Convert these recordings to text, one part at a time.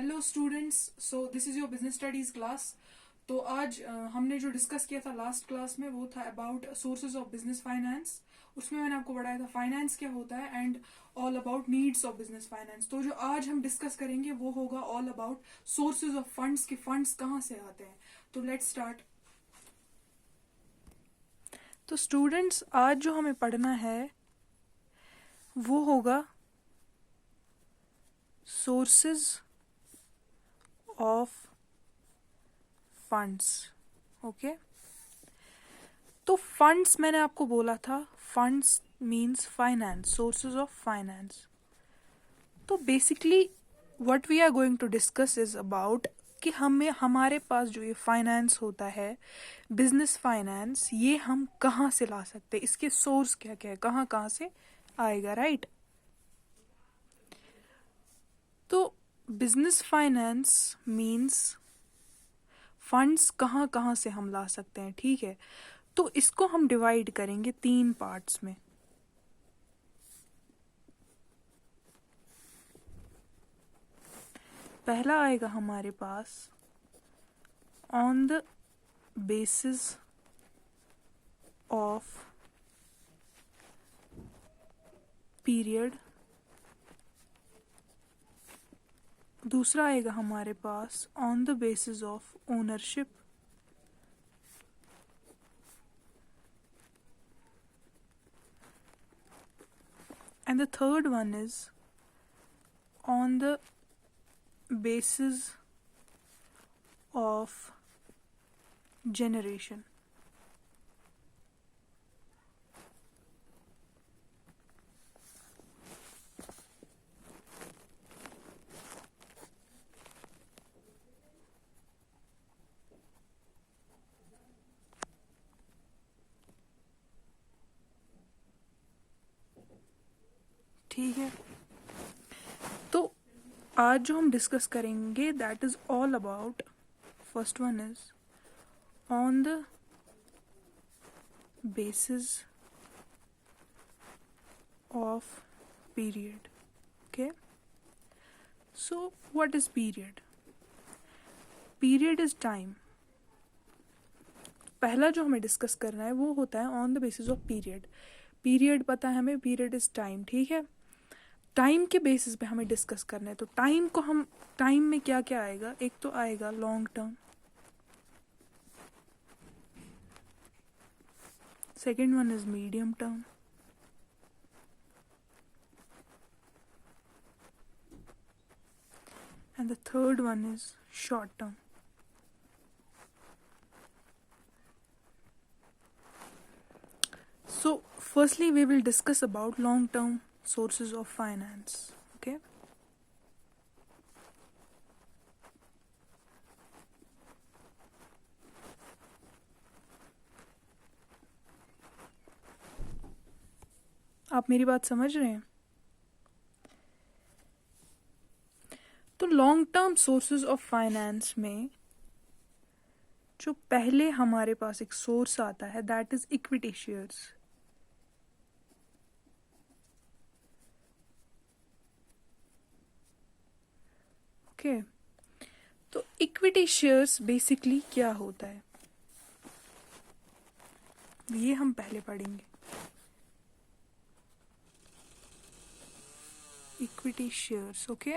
Hello students, so this is your business studies class. तो आज हमने जो डिस्कस किया था लास्ट क्लास में वो था about sources of business finance. उसमें मैंने आपको बताया था फाइनेंस क्या होता है and all about needs of business finance. तो जो आज हम डिस्कस करेंगे वो होगा all about sources of funds, के फंड्स कहाँ से आते हैं। तो लेट्स स्टार्ट। तो स्टूडेंट्स, आज जो हमें पढ़ना है वो होगा सोर्सेज ऑफ फंड्स। ओके, तो फंड्स मैंने आपको बोला था, funds means finance, sources of finance. तो basically what we are going to discuss is about कि हमारे पास जो ये फाइनेंस होता है, बिजनेस फाइनेंस, ये हम कहाँ से ला सकते हैं, इसके सोर्स क्या क्या है, कहाँ कहाँ से आएगा, राइट। तो बिजनेस फाइनेंस मीन्स फंड्स कहाँ कहाँ से हम ला सकते हैं, ठीक है। तो इसको हम डिवाइड करेंगे 3 पार्ट्स में। पहला आएगा हमारे pass on the basis of period. दूसरा आएगा हमारे pass on the basis of ownership. And the third one is on the basis of generation. ठीक है, तो आज जो हम डिस्कस करेंगे that is all about, first one is on the basis of period. Okay, so what is period? Period is time. पहला जो हमें डिस्कस करना है वो होता है on the basis of period. Period पता है हमें, पीरियड इज टाइम, ठीक है। टाइम के बेसिस पे हमें डिस्कस करना है। तो टाइम को हम, टाइम में क्या क्या आएगा, एक तो आएगा long term, second one is medium term, and the third one is short term. So firstly we will discuss about long term sources of finance. Okay, आप मेरी बात समझ रहे हैं? तो long term sources of finance में जो पहले हमारे पास एक सोर्स आता है that is equity shares. Okay, तो इक्विटी शेयर्स बेसिकली क्या होता है ये हम पहले पढ़ेंगे। Equity shares, okay.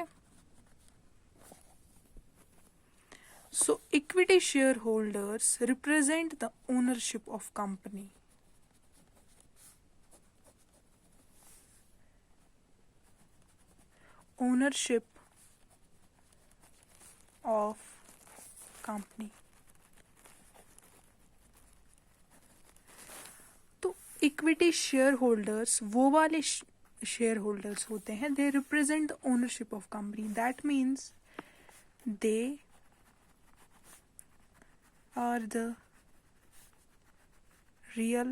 So equity shareholders represent the ownership of company. Ownership of company. तो इक्विटी शेयर होल्डर्स वो वाले शेयर होल्डर्स होते हैं, दे represent the ownership of company. That means they are the real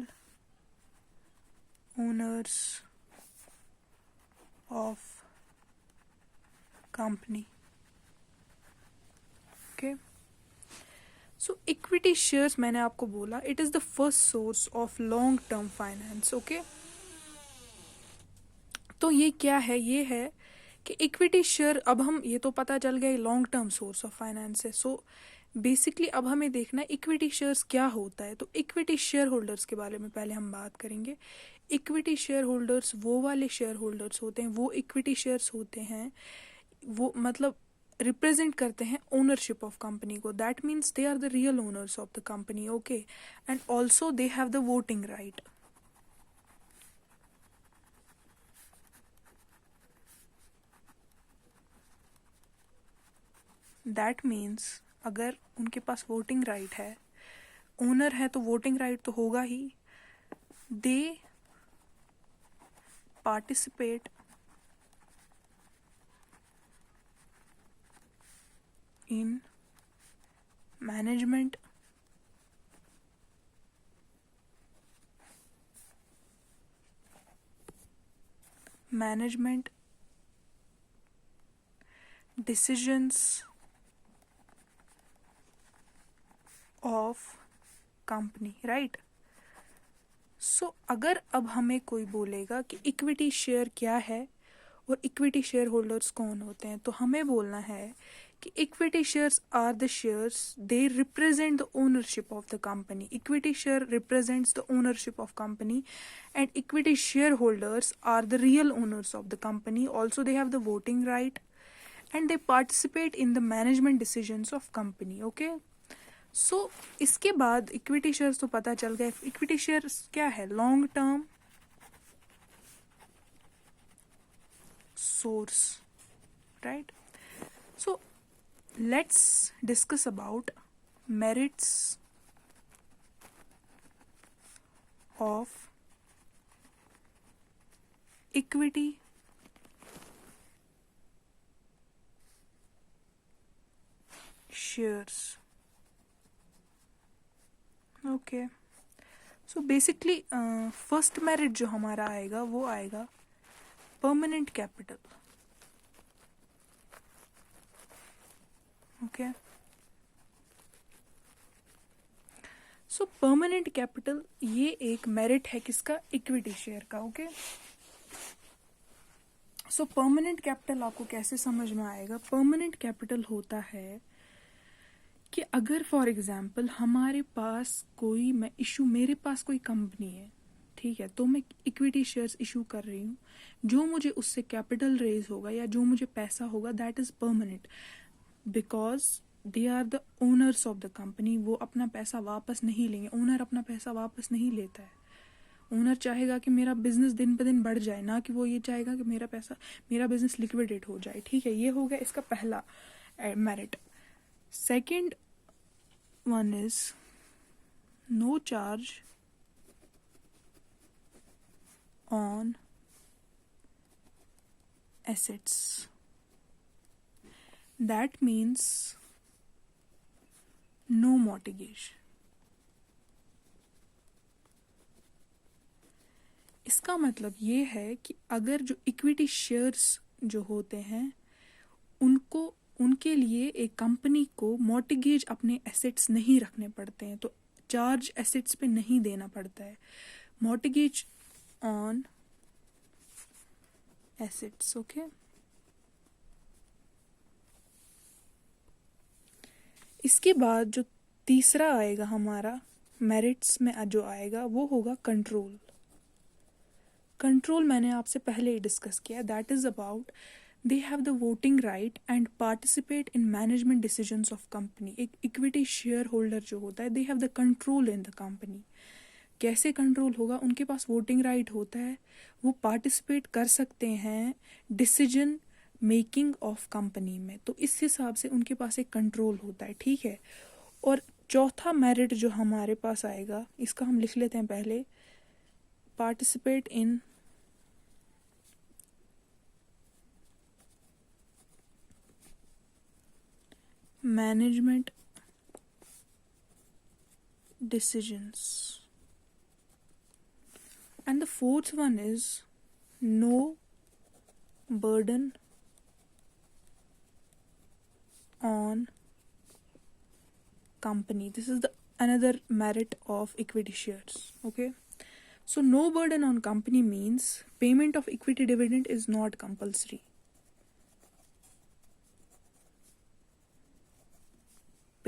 owners of company. Okay, so equity shares मैंने आपको बोला it is the first source of long term finance. Okay, तो ये क्या है? ये है कि इक्विटी शेयर, अब हम ये तो पता चल गया long term source of finance है। सो बेसिकली अब हमें देखना है इक्विटी शेयर्स क्या होता है। तो इक्विटी शेयर होल्डर्स के बारे में पहले हम बात करेंगे। इक्विटी शेयर होल्डर्स वो वाले शेयर होल्डर्स होते हैं, वो इक्विटी शेयर्स होते हैं, वो मतलब रिप्रेजेंट करते हैं ओनरशिप ऑफ कंपनी को। That means they are the real owners of the company, okay, and also they have the voting right. That means अगर उनके पास वोटिंग राइट है, ओनर है, तो वोटिंग राइट तो होगा ही। They participate in management decisions of company, right. So अगर अब हमें कोई बोलेगा कि इक्विटी शेयर क्या है और इक्विटी शेयर होल्डर्स कौन होते हैं, तो हमें बोलना है कि equity shares are the shares, they represent the ownership of the company. Equity share represents the ownership of company and equity share holders are the real owners of the company. Also they have the voting right and they participate in the management decisions of company, okay. So इसके बाद equity shares तो पता चल गए। Equity shares क्या है? Long term source, right. So let's discuss about merits of equity shares, okay. So basically first merit जो हमारा आएगा वो आएगा परमानेंट कैपिटल, ओके। सो परमानेंट कैपिटल ये एक मेरिट है किसका? इक्विटी शेयर का, ओके। सो परमानेंट कैपिटल आपको कैसे समझ में आएगा? परमानेंट कैपिटल होता है कि अगर फॉर एग्जाम्पल हमारे पास कोई मेरे पास कोई कंपनी है, ठीक है, तो मैं इक्विटी शेयर्स इशू कर रही हूँ, जो मुझे उससे कैपिटल रेज होगा या जो मुझे पैसा होगा that is permanent, because they are the owners of the company. वो अपना पैसा वापस नहीं लेंगे, ओनर अपना पैसा वापस नहीं लेता है। ओनर चाहेगा कि मेरा बिजनेस दिन पे दिन बढ़ जाए, ना कि वो ये चाहेगा कि मेरा बिजनेस लिक्विडेट हो जाए, ठीक है। ये हो गया इसका पहला merit. Second one is no charge on assets. That means no mortgage. इसका मतलब ये है कि अगर जो इक्विटी शेयर्स जो होते हैं उनके लिए एक कंपनी को मॉर्टिगेज अपने एसेट्स नहीं रखने पड़ते हैं, तो चार्ज एसेट्स पे नहीं देना पड़ता है। मॉर्टिगेज ऑन एसेट्स, ओके। इसके बाद जो तीसरा आएगा हमारा मेरिट्स में जो आएगा वो होगा कंट्रोल। कंट्रोल मैंने आपसे पहले ही डिस्कस किया, that is about they have the voting right and participate in management decisions of company. एक इक्विटी शेयर होल्डर जो होता है, they have the control in the company. कैसे कंट्रोल होगा? उनके पास वोटिंग राइट होता है, वो पार्टिसिपेट कर सकते हैं डिसीजन मेकिंग ऑफ कंपनी में, तो इस हिसाब से उनके पास एक कंट्रोल होता है, ठीक है। और चौथा मेरिट जो हमारे पास आएगा, इसका हम लिख लेते हैं पहले, participate in management decisions, and the fourth one is no burden on company. This is the another merit of equity shares, okay. So no burden on company means payment of equity dividend is not compulsory.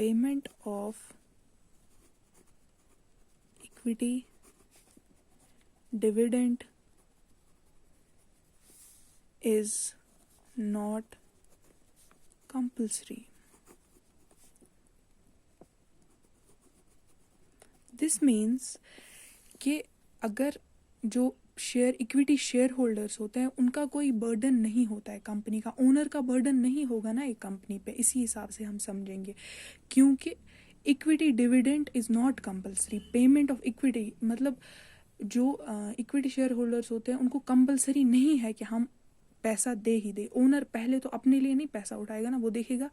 Payment of equity dividend is not compulsory. This means कि अगर जो share equity share holders होते हैं उनका कोई burden नहीं होता है, कंपनी का ओनर का बर्डन नहीं होगा ना एक कंपनी पे, इसी हिसाब से हम समझेंगे, क्योंकि equity dividend is not compulsory. Payment of equity मतलब जो इक्विटी शेयर होल्डर्स होते हैं उनको कंपल्सरी नहीं है कि हम पैसा दे ही दे। ओनर पहले तो अपने लिए नहीं पैसा उठाएगा ना, वो देखेगा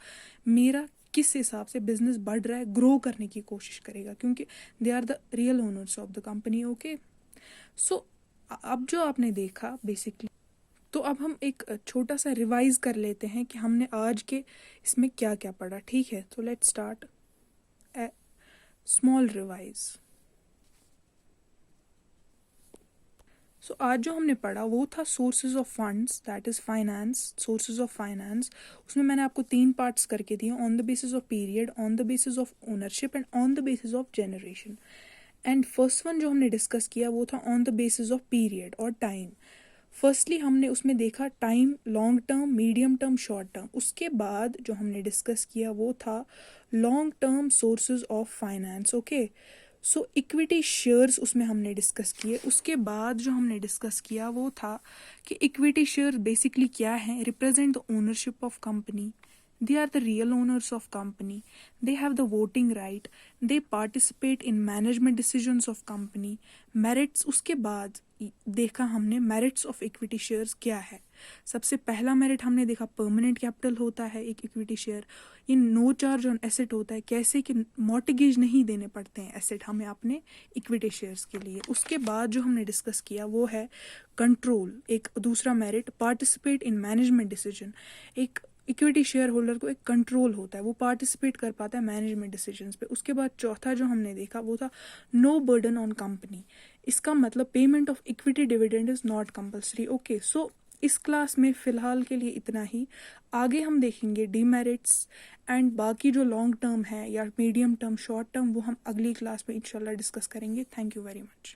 मेरा किस हिसाब से बिजनेस बढ़ रहा है, ग्रो करने की कोशिश करेगा, क्योंकि they are the real owners of the company. Okay, so अब जो आपने देखा बेसिकली, तो अब हम एक छोटा सा रिवाइज कर लेते हैं कि हमने आज के इसमें क्या क्या पढ़ा। ठीक है, तो let's start a small revise. So आज जो हमने पढ़ा वो था sources of funds, that is finance, sources of finance. उसमें मैंने आपको 3 पार्ट्स करके दिए, on the basis of period, on the basis of ownership and on the basis of generation. And first one जो हमने डिस्कस किया वो था on the basis of period और टाइम। फर्स्टली हमने उसमें देखा time, long term, medium term, short term. उसके बाद जो हमने डिस्कस किया वो था long term sources of finance. Okay, so equity shares उसमें हमने डिस्कस किए। उसके बाद जो हमने डिस्कस किया वो था कि इक्विटी शेयर्स बेसिकली क्या हैं, represent the ownership of company, they are the real owners of company, they have the voting right, they participate in management decisions of company, merits। उसके बाद देखा हमने merits of equity shares क्या है। सबसे पहला मेरिट हमने देखा परमानेंट कैपिटल होता है एक इक्विटी शेयर, ये नो चार्ज ऑन एसेट होता है, कैसे कि मॉर्टगेज नहीं देने पड़ते हैं एसेट हमें अपने इक्विटी शेयर्स के लिए। उसके बाद जो हमने डिस्कस किया वो है कंट्रोल, एक दूसरा merit, participate in management decision, एक इक्विटी शेयर होल्डर को एक कंट्रोल होता है, वो पार्टिसिपेट कर पाता है मैनेजमेंट डिसीजंस पे। उसके बाद चौथा जो हमने देखा वो था नो बर्डन ऑन कंपनी, इसका मतलब payment of equity dividend is not compulsory. Okay, so इस क्लास में फ़िलहाल के लिए इतना ही। आगे हम देखेंगे डीमेरिट्स एंड बाकी जो लॉन्ग टर्म है या मीडियम टर्म, शॉर्ट टर्म, वो हम अगली क्लास में इंशाल्लाह डिस्कस करेंगे। Thank you very much.